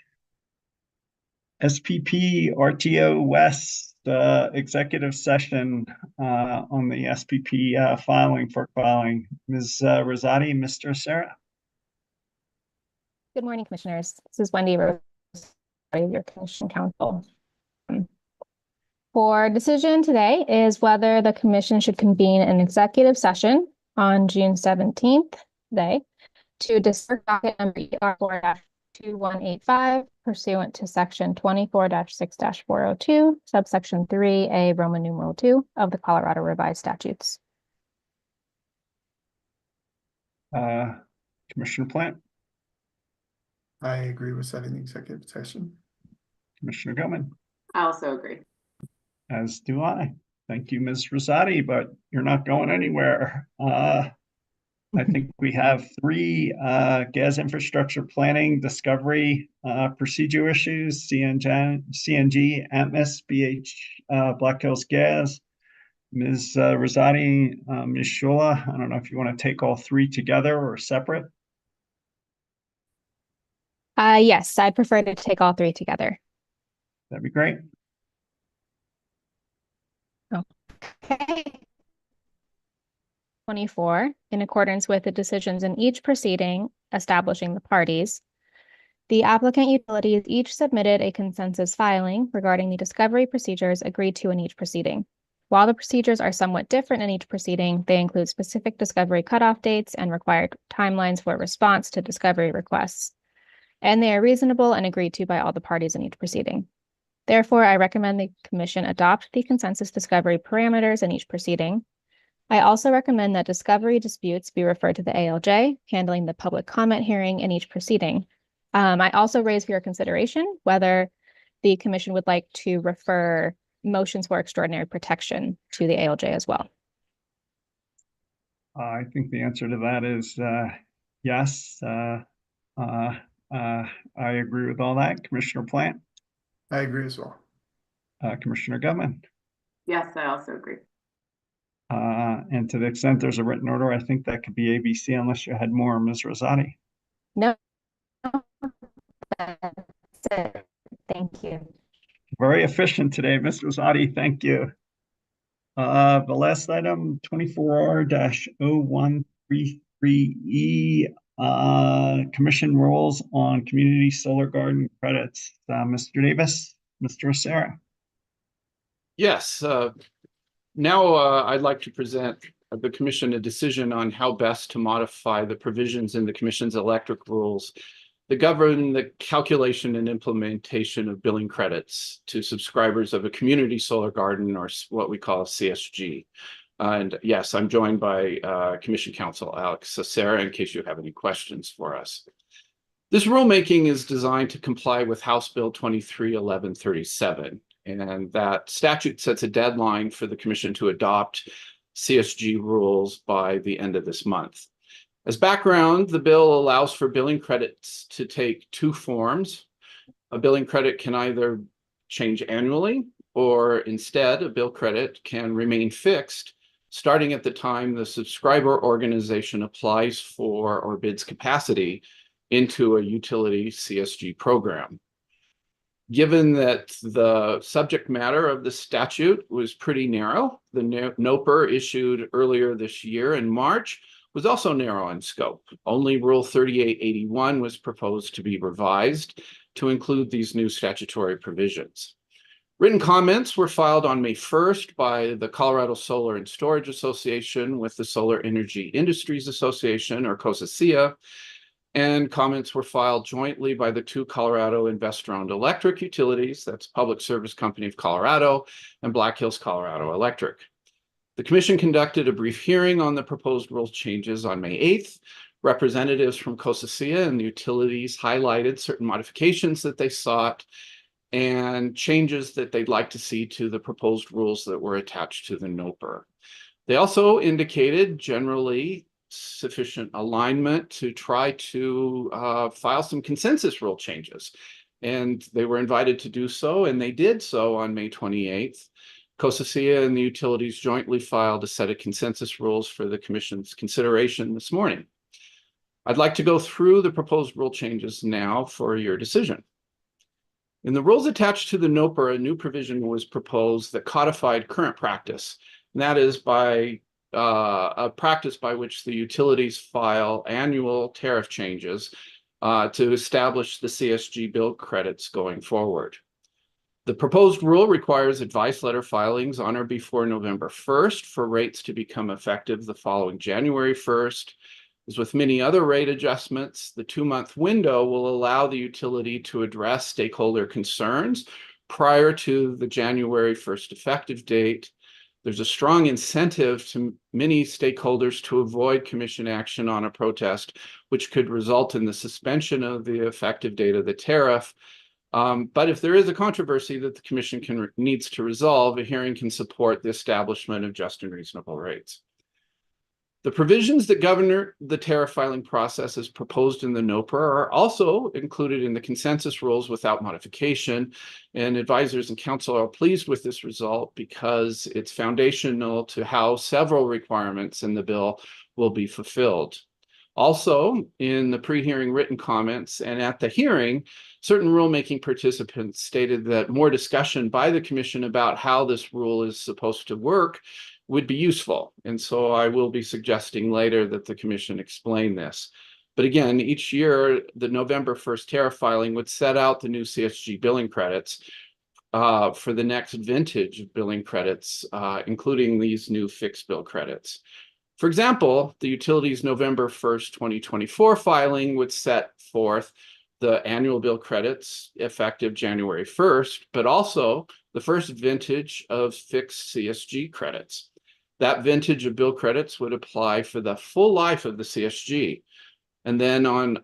SPP RTO West executive session on the SPP filing. Ms. Rosati, Mr. Sarah. Good morning, Commissioners. This is Wendy Rose, your Commission Counsel. For decision today is whether the Commission should convene an executive session on June 17th today to discuss docket number ER4-2185 pursuant to section 24-6-402, subsection 3A, Roman numeral 2 of the Colorado Revised Statutes. Commissioner Plant. I agree with setting the executive session. Commissioner Gilman. I also agree. As do I. Thank you, Ms. Rosati, but you're not going anywhere. I think we have 3 gas infrastructure planning discovery procedure issues: CNG, Atmos, BH, Black Hills Gas, Ms. Rosati, Ms. Shula, I don't know if you want to take all three together or separate. Yes, I'd prefer to take all three together. That'd be great. Okay. 24, in accordance with the decisions in each proceeding establishing the parties, the applicant utilities each submitted a consensus filing regarding the discovery procedures agreed to in each proceeding. While the procedures are somewhat different in each proceeding, they include specific discovery cutoff dates and required timelines for response to discovery requests, and they are reasonable and agreed to by all the parties in each proceeding. Therefore, I recommend the Commission adopt the consensus discovery parameters in each proceeding. I also recommend that discovery disputes be referred to the ALJ, handling the public comment hearing in each proceeding. I also raise for your consideration whether the Commission would like to refer motions for extraordinary protection to the ALJ as well. I think the answer to that is yes. I agree with all that. Commissioner Plant, I agree as well. Commissioner Gutman. Yes, I also agree. And to the extent there's a written order, I think that could be ABC unless you had more, Ms. Rosati. No, that's it. Thank you. Very efficient today, Ms. Rosati. Thank you. The last item, 24R-0133E, Commission rules on community solar garden credits. Mr. Davis, Mr. O'Sara. Yes, now I'd like to present the Commission a decision on how best to modify the provisions in the Commission's electric rules that govern the calculation and implementation of billing credits to subscribers of a community solar garden, or what we call a CSG. And yes, I'm joined by Commission Counsel Alex Cesara in case you have any questions for us. This rulemaking is designed to comply with House Bill 231137. And that statute sets a deadline for the Commission to adopt CSG rules by the end of this month. As background, the bill allows for billing credits to take two forms. A billing credit can either change annually, or instead, a bill credit can remain fixed starting at the time the subscriber organization applies for or bids capacity into a utility CSG program. Given that the subject matter of the statute was pretty narrow, the NOPR issued earlier this year in March was also narrow in scope. Only Rule 3881 was proposed to be revised to include these new statutory provisions. Written comments were filed on May 1st by the Colorado Solar and Storage Association with the Solar Energy Industries Association, or COSA-SEA, and comments were filed jointly by the two Colorado investor-owned electric utilities, that's Public Service Company of Colorado and Black Hills Colorado Electric. The Commission conducted a brief hearing on the proposed rule changes on May 8th. Representatives from COSA-SEA and the utilities highlighted certain modifications that they sought and changes that they'd like to see to the proposed rules that were attached to the NOPR. They also indicated generally sufficient alignment to try to file some consensus rule changes. And they were invited to do so, and they did so on May 28th. COSA-SEA and the utilities jointly filed a set of consensus rules for the Commission's consideration this morning. I'd like to go through the proposed rule changes now for your decision. In the rules attached to the NOPR, a new provision was proposed that codified current practice, and that is by a practice by which the utilities file annual tariff changes to establish the CSG bill credits going forward. The proposed rule requires advice letter filings on or before November 1st for rates to become effective the following January 1st. As with many other rate adjustments, the 2-month window will allow the utility to address stakeholder concerns prior to the January 1st effective date. There's a strong incentive to many stakeholders to avoid Commission action on a protest, which could result in the suspension of the effective date of the tariff. But if there is a controversy that the Commission needs to resolve, a hearing can support the establishment of just and reasonable rates. The provisions that govern the tariff filing process as proposed in the NOPR are also included in the consensus rules without modification, and advisors and council are pleased with this result because it's foundational to how several requirements in the bill will be fulfilled. Also, in the pre-hearing written comments and at the hearing, certain rulemaking participants stated that more discussion by the commission about how this rule is supposed to work would be useful. And so I will be suggesting later that the commission explain this. But again, each year, the November 1st tariff filing would set out the new CSG billing credits for the next vintage of billing credits, including these new fixed bill credits. For example, the utilities November 1st, 2024 filing would set forth the annual bill credits effective January 1st, but also the first vintage of fixed CSG credits. That vintage of bill credits would apply for the full life of the CSG. And then on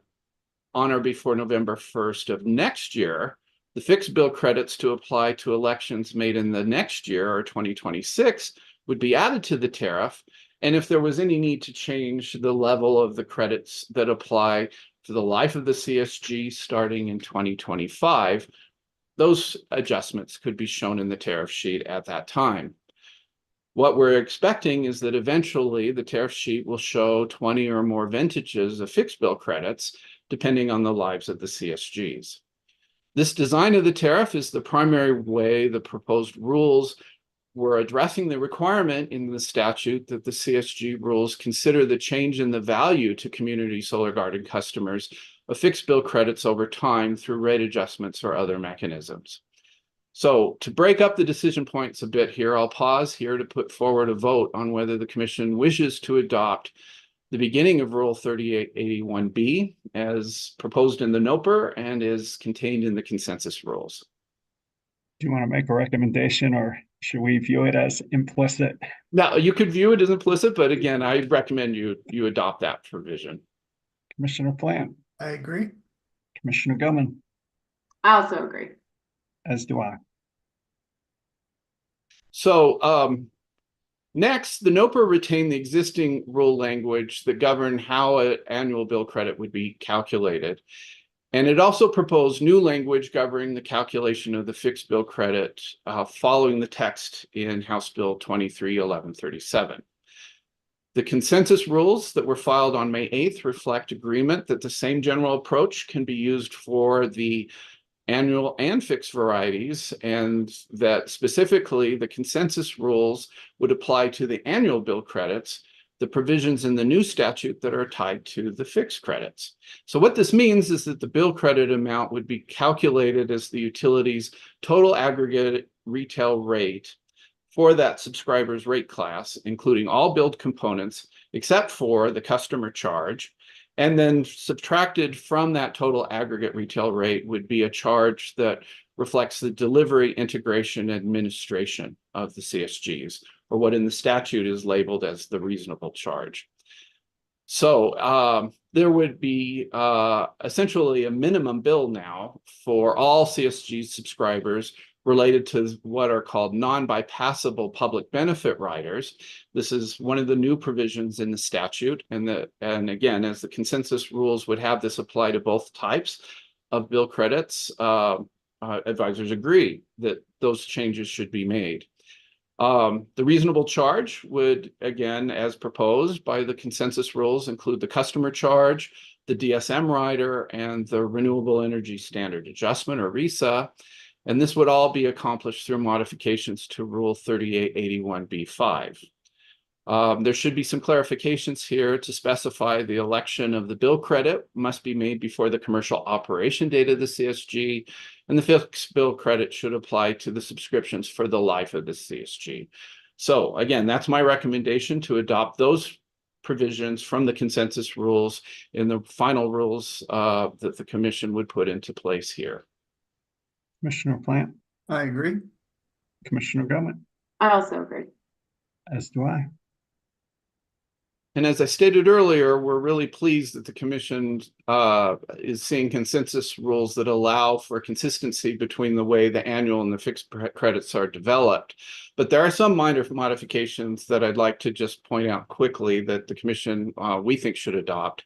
or before November 1st of next year, the fixed bill credits to apply to elections made in the next year or 2026 would be added to the tariff. And if there was any need to change the level of the credits that apply to the life of the CSG starting in 2025, those adjustments could be shown in the tariff sheet at that time. What we're expecting is that eventually the tariff sheet will show 20 or more vintages of fixed bill credits, depending on the lives of the CSGs. This design of the tariff is the primary way the proposed rules were addressing the requirement in the statute that the CSG rules consider the change in the value to community solar garden customers of fixed bill credits over time through rate adjustments or other mechanisms. So to break up the decision points a bit here, I'll pause here to put forward a vote on whether the commission wishes to adopt the beginning of Rule 3881B as proposed in the NOPR and is contained in the consensus rules. Do you want to make a recommendation, or should we view it as implicit? Now, you could view it as implicit, but again, I recommend you adopt that provision. Commissioner Plant, I agree. Commissioner Gilman, I also agree. as do I. So next, the NOPR retained the existing rule language that governed how an annual bill credit would be calculated. And it also proposed new language governing the calculation of the fixed bill credit following the text in House Bill 231137. The consensus rules that were filed on May 8th reflect agreement that the same general approach can be used for the annual and fixed varieties, and that specifically the consensus rules would apply to the annual bill credits, the provisions in the new statute that are tied to the fixed credits. So what this means is that the bill credit amount would be calculated as the utility's total aggregate retail rate for that subscriber's rate class, including all billed components except for the customer charge. And then subtracted from that total aggregate retail rate would be a charge that reflects the delivery, integration, and administration of the CSGs, or what in the statute is labeled as the reasonable charge. So there would be essentially a minimum bill now for all CSG subscribers related to what are called non-bypassable public benefit riders. This is one of the new provisions in the statute. And again, as the consensus rules would have this apply to both types of bill credits, advisors agree that those changes should be made. The reasonable charge would, again, as proposed by the consensus rules, include the customer charge, the DSM rider, and the Renewable Energy Standard Adjustment, or RESA. And this would all be accomplished through modifications to Rule 3881B5. There should be some clarifications here to specify the election of the bill credit must be made before the commercial operation date of the CSG, and the fixed bill credit should apply to the subscriptions for the life of the CSG. So again, that's my recommendation, to adopt those provisions from the consensus rules in the final rules that the commission would put into place here. Commissioner Plant, I agree. Commissioner Gilman, I also agree. as do I. And as I stated earlier, we're really pleased that the commission is seeing consensus rules that allow for consistency between the way the annual and the fixed credits are developed. But there are some minor modifications that I'd like to just point out quickly that the commission we think should adopt.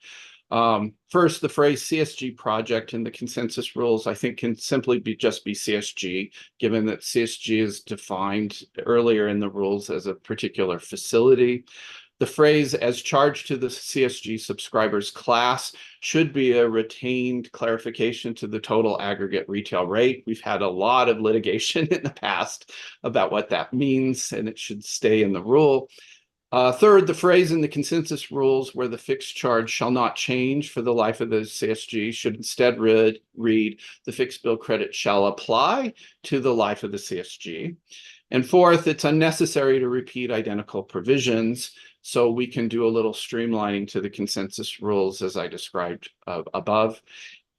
First, the phrase CSG project in the consensus rules, I think, can simply just be CSG, given that CSG is defined earlier in the rules as a particular facility. The phrase "as charged to the CSG subscribers class" should be a retained clarification to the total aggregate retail rate. We've had a lot of litigation in the past about what that means, and it should stay in the rule. Third, the phrase in the consensus rules where the fixed charge shall not change for the life of the CSG should instead read "the fixed bill credit shall apply to the life of the CSG." And fourth, it's unnecessary to repeat identical provisions, so we can do a little streamlining to the consensus rules as I described above.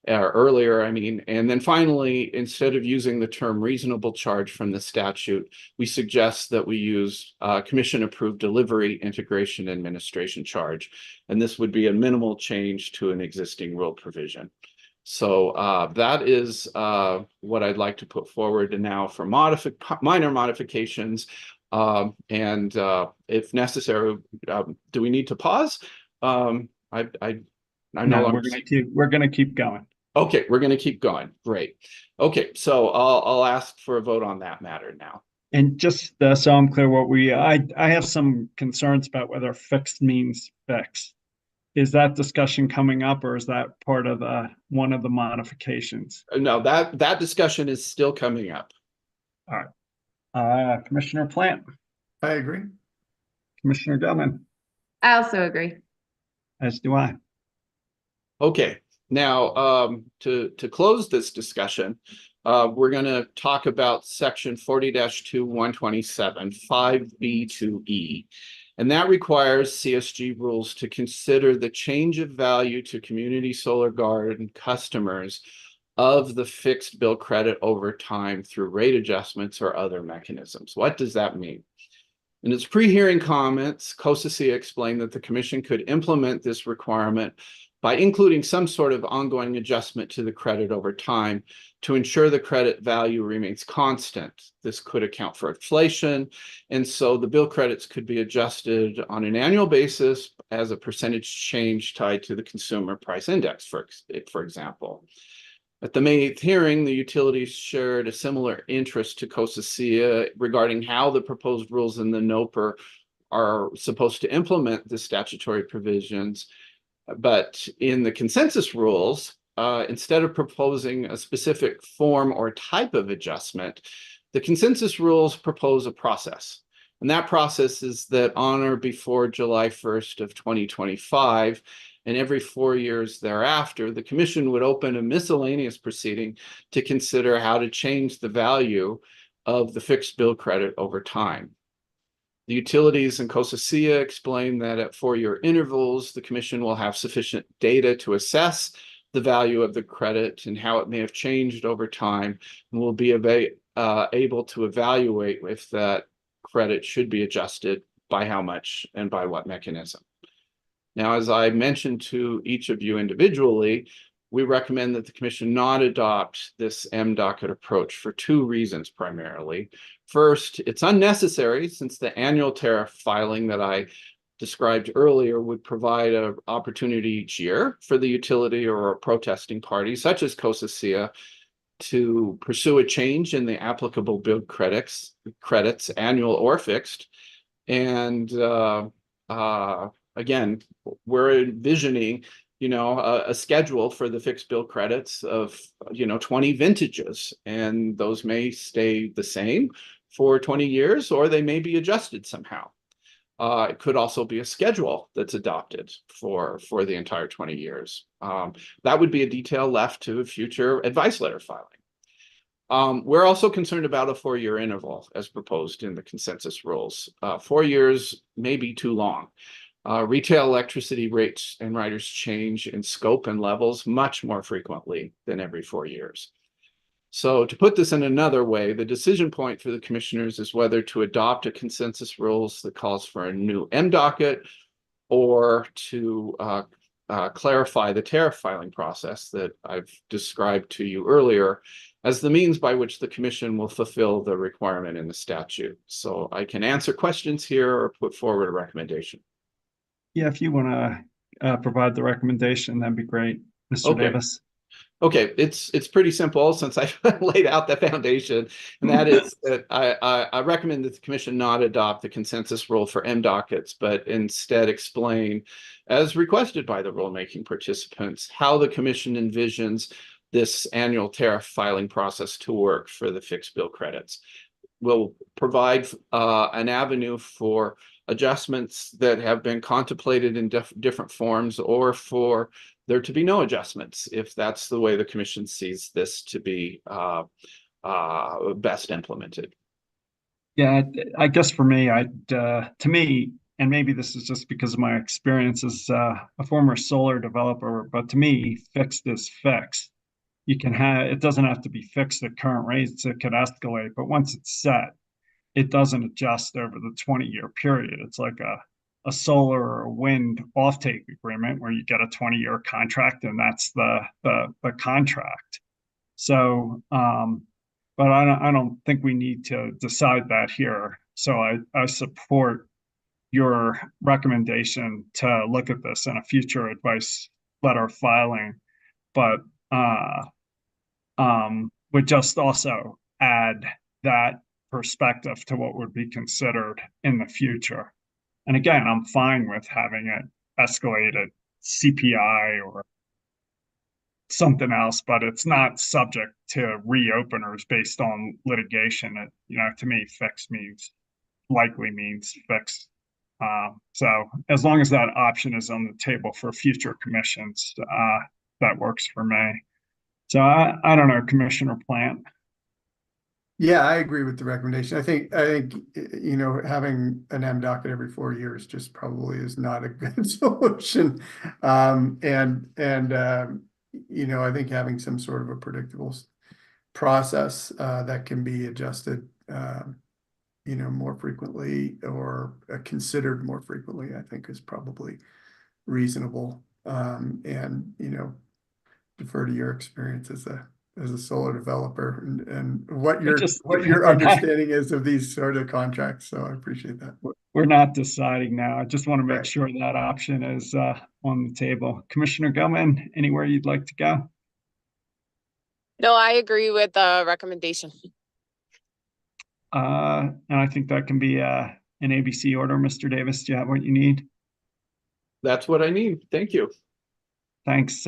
Earlier, I mean. And then finally, instead of using the term reasonable charge from the statute, we suggest that we use commission-approved delivery integration administration charge. And this would be a minimal change to an existing rule provision. So that is what I'd like to put forward. And now for minor modifications, and if necessary, do we need to pause? I'm no longer. We're gonna keep going. Okay, we're going to keep going. Great. Okay, so I'll ask for a vote on that matter now. And just so I'm clear, I have some concerns about whether fixed means fixed. Is that discussion coming up, or is that part of one of the modifications? No, that discussion is still coming up. All right. Commissioner Plant. I agree. Commissioner Gilman. I also agree. As do I. Okay. Now, to close this discussion, we're going to talk about section 40-2-127, 5B2E. And that requires CSG rules to consider the change of value to community solar garden customers of the fixed bill credit over time through rate adjustments or other mechanisms. What does that mean? In its pre-hearing comments, COSAC explained that the commission could implement this requirement by including some sort of ongoing adjustment to the credit over time to ensure the credit value remains constant. This could account for inflation, and so the bill credits could be adjusted on an annual basis as a percentage change tied to the consumer price index, for example. At the May 8th hearing, the utilities shared a similar interest to COSAC regarding how the proposed rules in the NOPR are supposed to implement the statutory provisions. But in the consensus rules, instead of proposing a specific form or type of adjustment, the consensus rules propose a process. And that process is that on or before July 1st of 2025, and every 4 years thereafter, the commission would open a miscellaneous proceeding to consider how to change the value of the fixed bill credit over time. The utilities and COSAC explain that at 4-year intervals, the commission will have sufficient data to assess the value of the credit and how it may have changed over time, and will be able to evaluate if that credit should be adjusted, by how much and by what mechanism. Now, as I mentioned to each of you individually, we recommend that the commission not adopt this M-docket approach for 2 reasons primarily. First, it's unnecessary since the annual tariff filing that I described earlier would provide an opportunity each year for the utility or a protesting party, such as COSAC, to pursue a change in the applicable bill credits, annual or fixed. And again, we're envisioning a schedule for the fixed bill credits of 20 vintages, and those may stay the same for 20 years, or they may be adjusted somehow. It could also be a schedule that's adopted for the entire 20 years. That would be a detail left to future advice letter filing. We're also concerned about a 4-year interval as proposed in the consensus rules. 4 years may be too long. Retail electricity rates and riders change in scope and levels much more frequently than every 4 years. So to put this in another way, the decision point for the commissioners is whether to adopt a consensus rules that calls for a new M-docket or to clarify the tariff filing process that I've described to you earlier as the means by which the commission will fulfill the requirement in the statute. So I can answer questions here or put forward a recommendation. Yeah, if you want to provide the recommendation, that'd be great, Mr. Okay. Davis. Okay, it's pretty simple since I laid out the foundation, and that is that I recommend that the commission not adopt the consensus rule for M dockets, but instead explain, as requested by the rulemaking participants, how the commission envisions this annual tariff filing process to work for the fixed bill credits. We'll provide an avenue for adjustments that have been contemplated in different forms, or for there to be no adjustments if that's the way the commission sees this to be best implemented. Yeah, I guess for me, to me, and maybe this is just because of my experience as a former solar developer, but to me, fixed is fixed. You can have, it doesn't have to be fixed at current rates, it could escalate, but once it's set, it doesn't adjust over the 20-year period. It's like a solar or a wind offtake agreement where you get a 20-year contract, and that's the contract. So, but I don't think we need to decide that here. So I support your recommendation to look at this in a future advice letter filing, but would just also add that perspective to what would be considered in the future. And again, I'm fine with having it escalated CPI or something else, but it's not subject to reopeners based on litigation. It, to me, fixed means likely means fixed. So as long as that option is on the table for future commissions, that works for me. So I don't know, Commissioner Plant. Yeah, I agree with the recommendation. I think having an M docket every 4 years just probably is not a good solution. I think having some sort of a predictable process that can be adjusted, more frequently or considered more frequently, I think is probably reasonable. Defer to your experience as a solar developer and what your understanding is of these sort of contracts. So I appreciate that. We're not deciding now. I just want to make sure that option is on the table. Commissioner Gilman, anywhere you'd like to go? No, I agree with the recommendation. And I think that can be an ABC order. Mr. Davis, do you have what you need? That's what I need. Thank you. Thanks.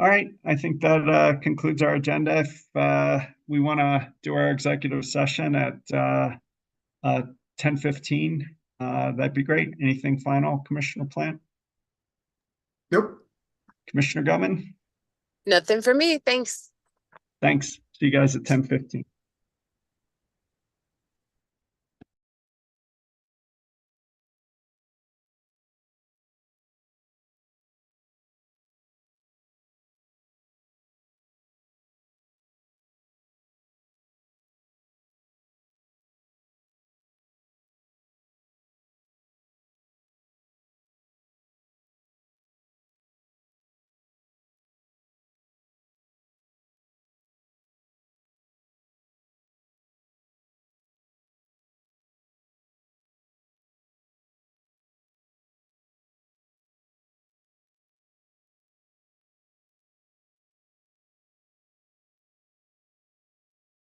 All right, I think that concludes our agenda. If we want to do our executive session at 10:15, that'd be great. Anything final, Commissioner Plant? Nope. Commissioner Gutman? Nothing for me. Thanks. Thanks. See you guys at 10:15.